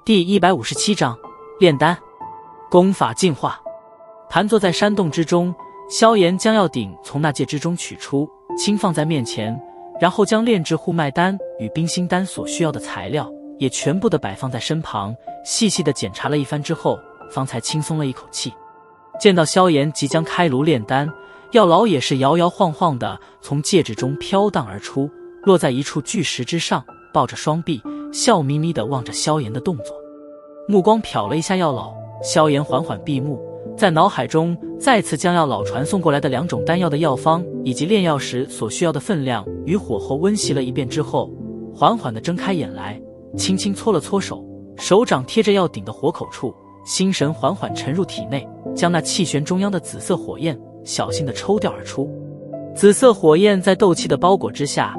第157章炼丹。功法进化。盘坐在山洞之中，萧炎将药鼎从那戒之中取出，轻放在面前，然后将炼制护脉丹与冰心丹所需要的材料也全部的摆放在身旁，细细的检查了一番之后，方才轻松了一口气。见到萧炎即将开炉炼丹，药老也是摇摇晃晃的从戒指中飘荡而出，落在一处巨石之上，抱着双臂，笑眯眯地望着萧炎的动作。目光瞟了一下药老，萧炎缓缓闭目，在脑海中再次将药老传送过来的2种丹药的药方以及炼药时所需要的分量与火候温习了一遍之后，缓缓地睁开眼来，轻轻搓了搓手，手掌贴着药鼎的火口处，心神缓缓沉入体内，将那气旋中央的紫色火焰小心地抽调而出。紫色火焰在斗气的包裹之下，